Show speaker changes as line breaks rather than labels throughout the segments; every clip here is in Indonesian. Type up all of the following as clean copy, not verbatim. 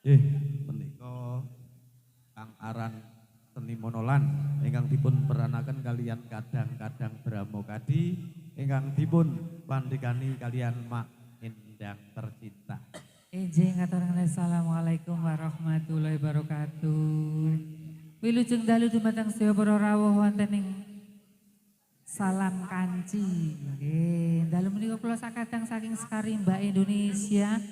Menika Kang Aran Seni Monolan ingkang dipun peranaken kalian kadang-kadang Bramokadi ingkang dipun pandhegani kalian Mak Endang tercinta.
Enjing ngaturake assalamualaikum warahmatullahi wabarakatuh. Wilujeng dalu dumateng sedaya para rawuh wonten ing Salam Kanci. Nggih, dalu menika kula sakadang saking Sekarimba Indonesia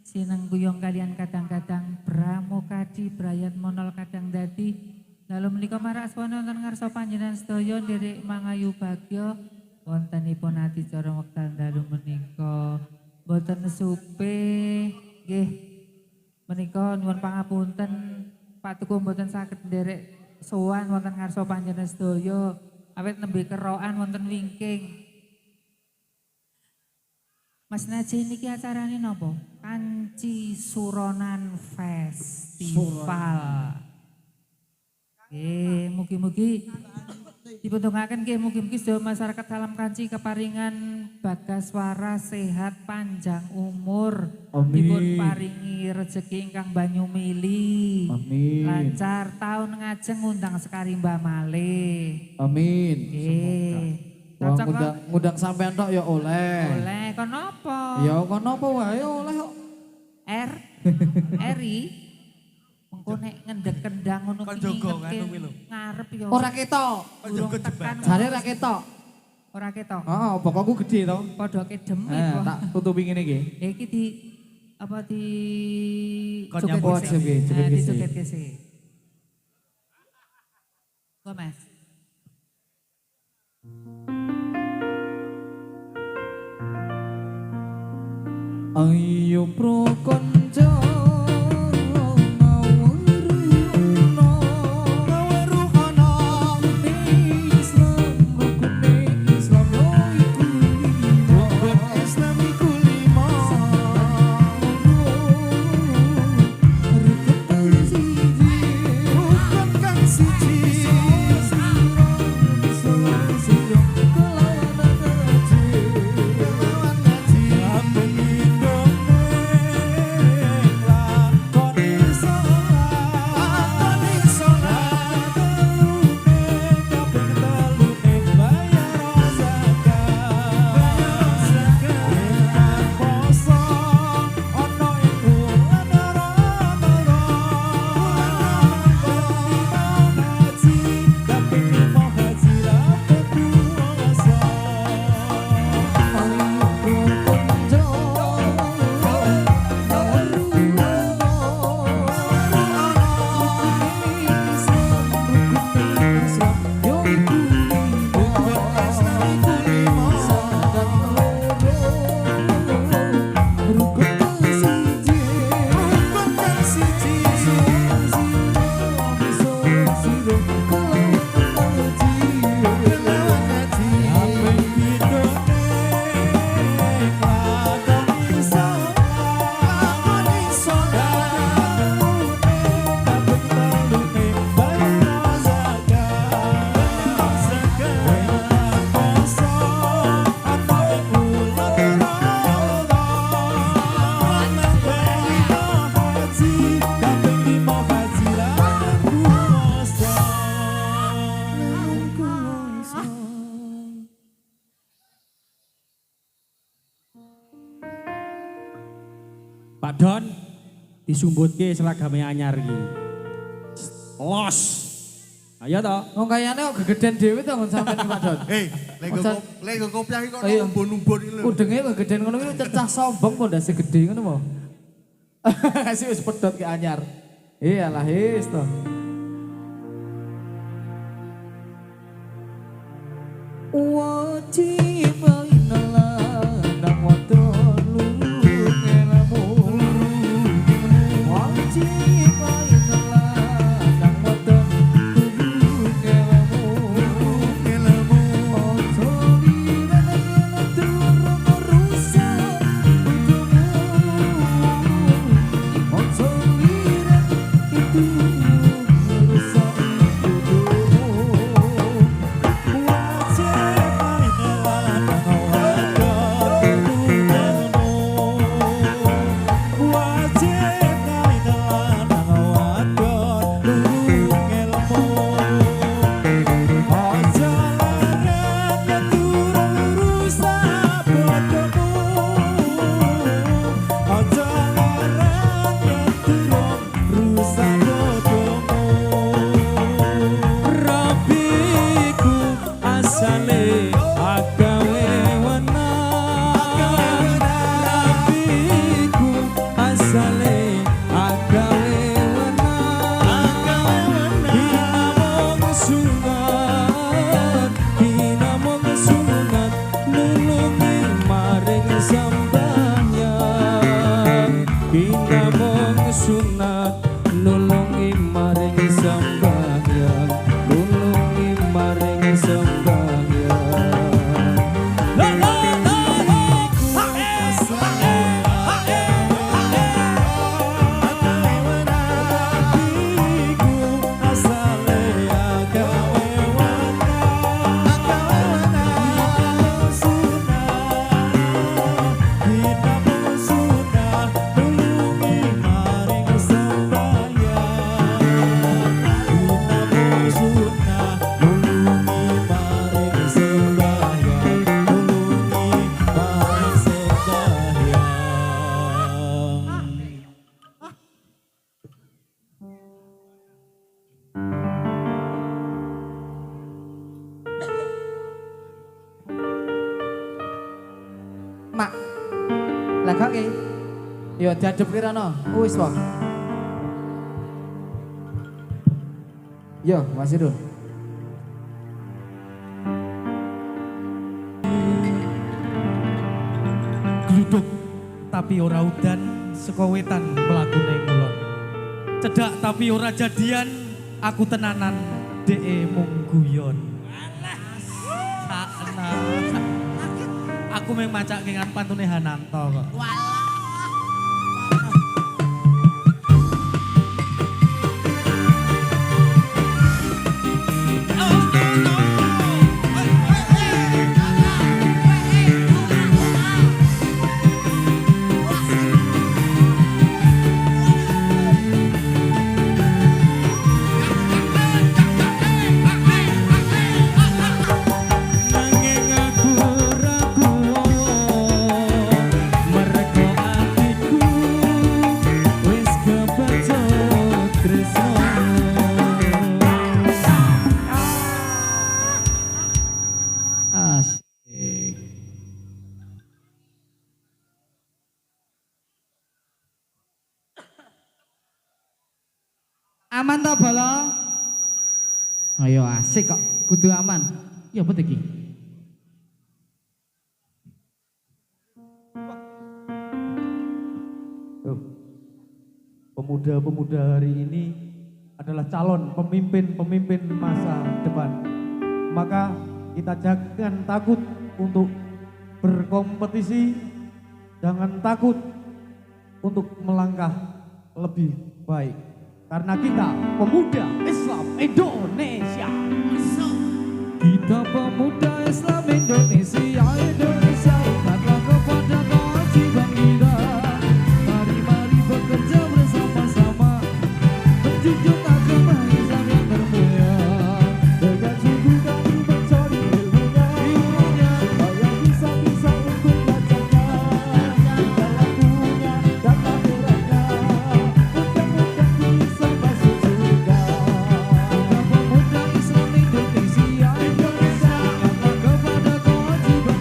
sineng guyong kalian kadang-kadang Bramokadi Brayat Monol kadang dadi. Lalu menika marak swana wonten ngarsa panjenengan sedaya nderek mangayu bagya wontenipun adicara wekdal dalu menika. Boten supe nggih menika nyuwun pangapunten Pak Tuku mboten saged nderek sowan wonten ngarsa panjenengan sedaya awit nembe kerokan wonten wingking. Mas Najih niki acarane napa? Kanci Suronan Festival. Mugi-mugi dipundhongaken nggih mugi-mugi sedaya masyarakat Salam Kanci keparingan bagaswara sehat panjang umur. Dipun paringi rezeki ingkang banyu mili.
Amin.
Lancar tahun ngajeng ngundang Sekarimba malih.
Amin.
Nggih.
Wong ngundang sampean tok ya oleh.
Oleh kon napa?
Ya kon napa wae oleh kok.
Eri engko nek ngendhek kendang ngono ngarep ya.
Ora ketok.
Tekan.
Jare ora ketok.
Ora ketok.
Heeh, bokokku gede to.
Padha kedemi
kok. Tak tutupi ngene iki.
Iki di apa di
joget
kese. Kok Mas?
Ayo pro konco
Pak Don disumbutke selagame anyar iki. Los. Ayo to.
Wong kayane kok gegeden dhewe to nggon sampean Pak Don.
Lek kopiah iki kok umbun-umbun iki lho.
Udenge kok gegeden ngono iki cecah sombong pondase gedhe ngono mo. Sing wis pedhot ke anyar. Iyalah wis to. Wajib inalah nang wadon lulu ngelamu. Wajib inalah nang wadon lulu ngelamu. Ojo lirane turun rusak hidupmu. Ojo lirane itu rusak hidupmu. Wajib
sunat nulungi maring sembahyang nulungi maring sembahyang
Mak, lah kok iki? Ya diadep kirana. Wis wae. Yo, Mas Irul.
Gluduk tapi ora udan saka wetan mlakune kulon. Cedak tapi ora jadian aku tenanan dee mung guyon. Sakna. Aku meng macak kengan pantune Hananto kok.
Aman ta bala? Ayo asik kok, kudu aman. Ya apa iki?
Pemuda-pemuda hari ini adalah calon pemimpin-pemimpin masa depan. Maka kita jangan takut untuk berkompetisi, jangan takut untuk melangkah lebih baik. Karena kita pemuda Islam Indonesia.
Kita pemuda Islam Indonesia, Indonesia ingatlah kepada kewajiban kita. Mari bekerja bersama-sama, menjunjung agama Islam yang termulia. Dengan sungguh kami mencari ilmunya, supaya bisa untuk belajarnya. Kita lakunya dan lakurannya, mudah-mudahan bisa masuk surga. Kita pemuda Islam Indonesia, Indonesia ingatlah kepada kewajiban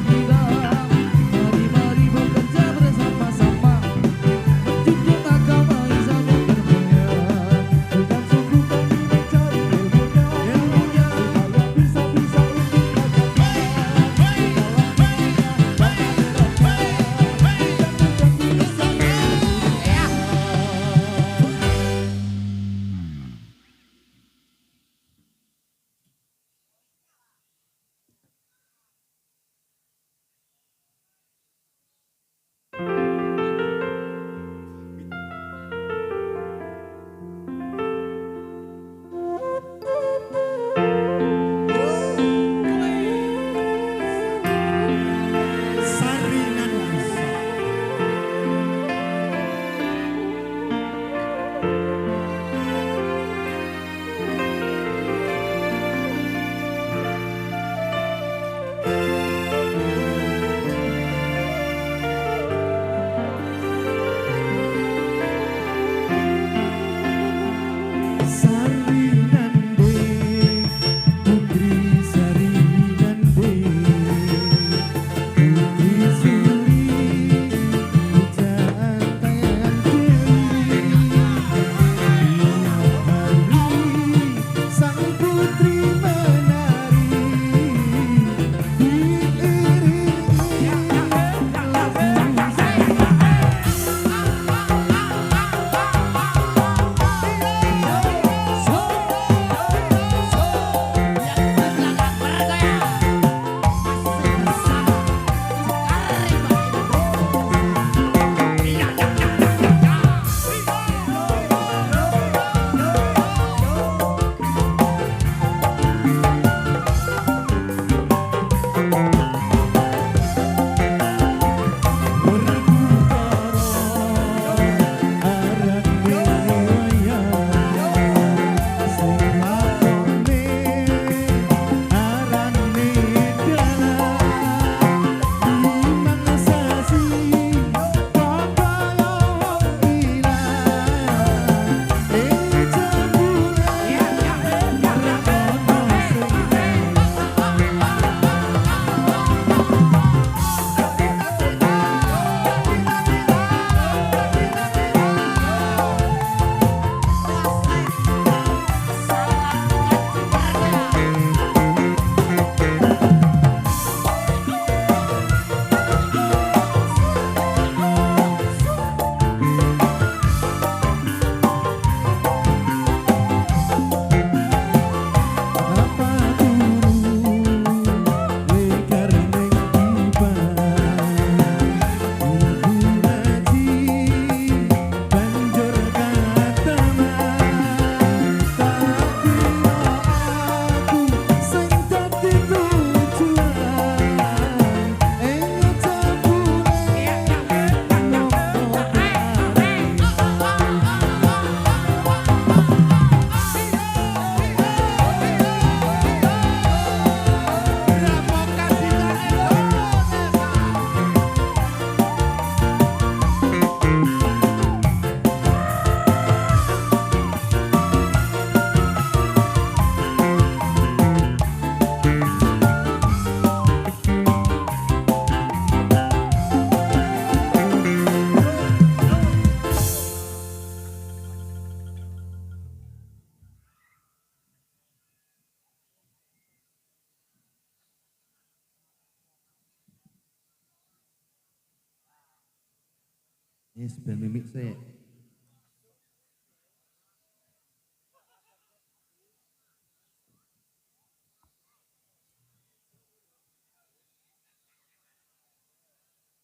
Yes, ben mimik sih.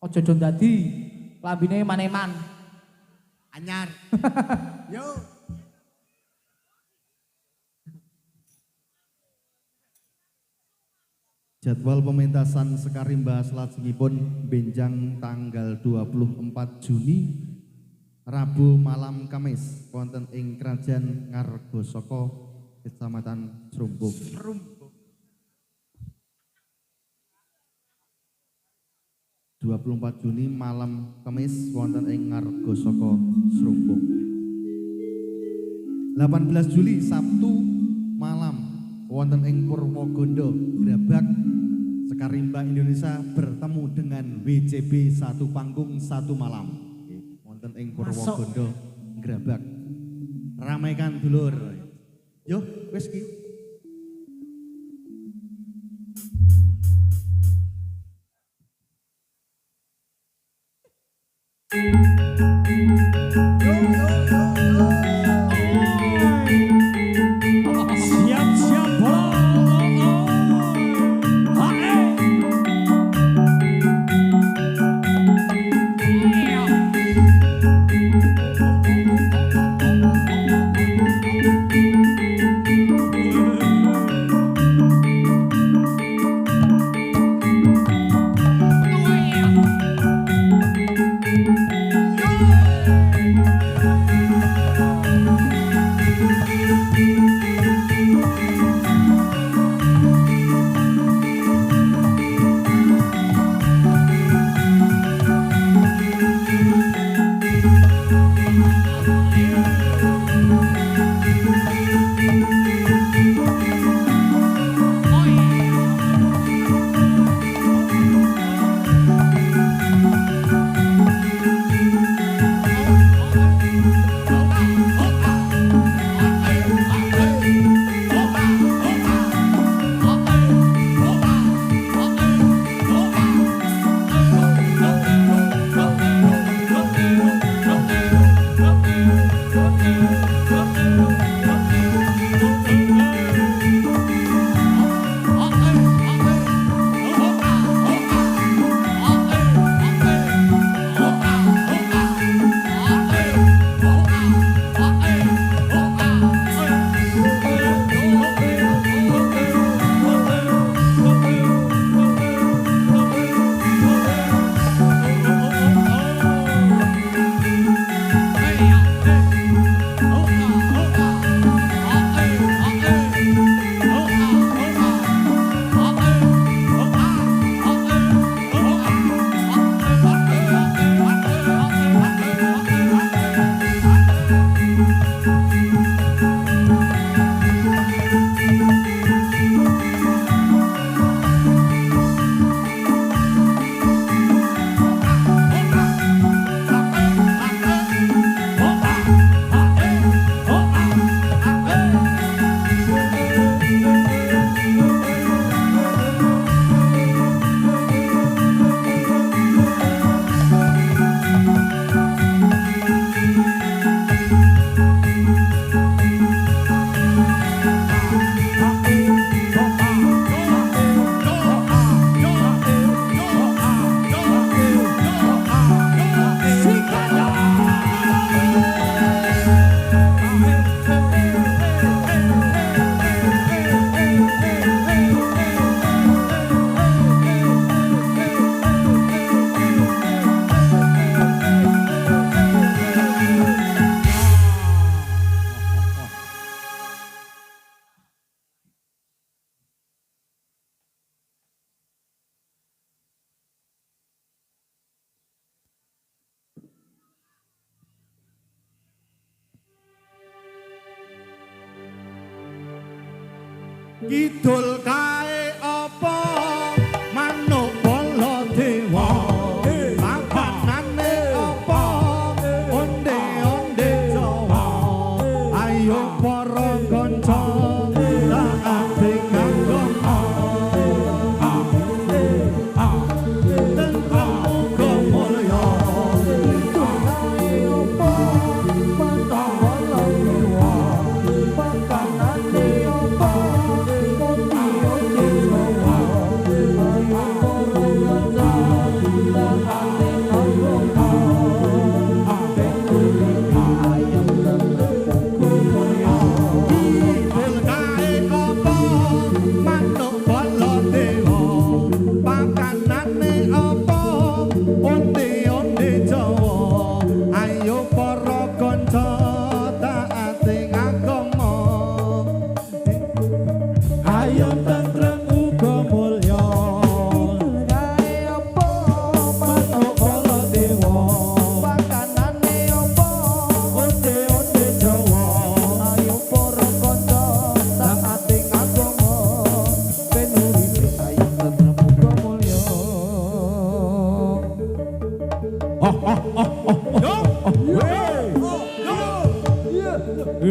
Ojo do dadi lambine maneman.
Anyar. Yo. Jadwal pementasan Sekarimba salajengipun benjang tanggal 24 Juni Rabu malam Kamis wonten ing Krajan Ngargasaka Kecamatan Srumbung. 24 Juni malam Kamis wonten ing Ngargasaka Srumbung. 18 Juli Sabtu malam wonten ing Purwogondo Grabak Sekarimba Indonesia bertemu dengan WCB satu panggung satu malam. Wonten ing Purwogondo Grabak. Ramaikan dulur. Yo, wis ki. Kidul kae apa manuk bala dewa makanane apa onde-onde Jawa ayo para kanca taati kanggo tentang muga mulya Wah,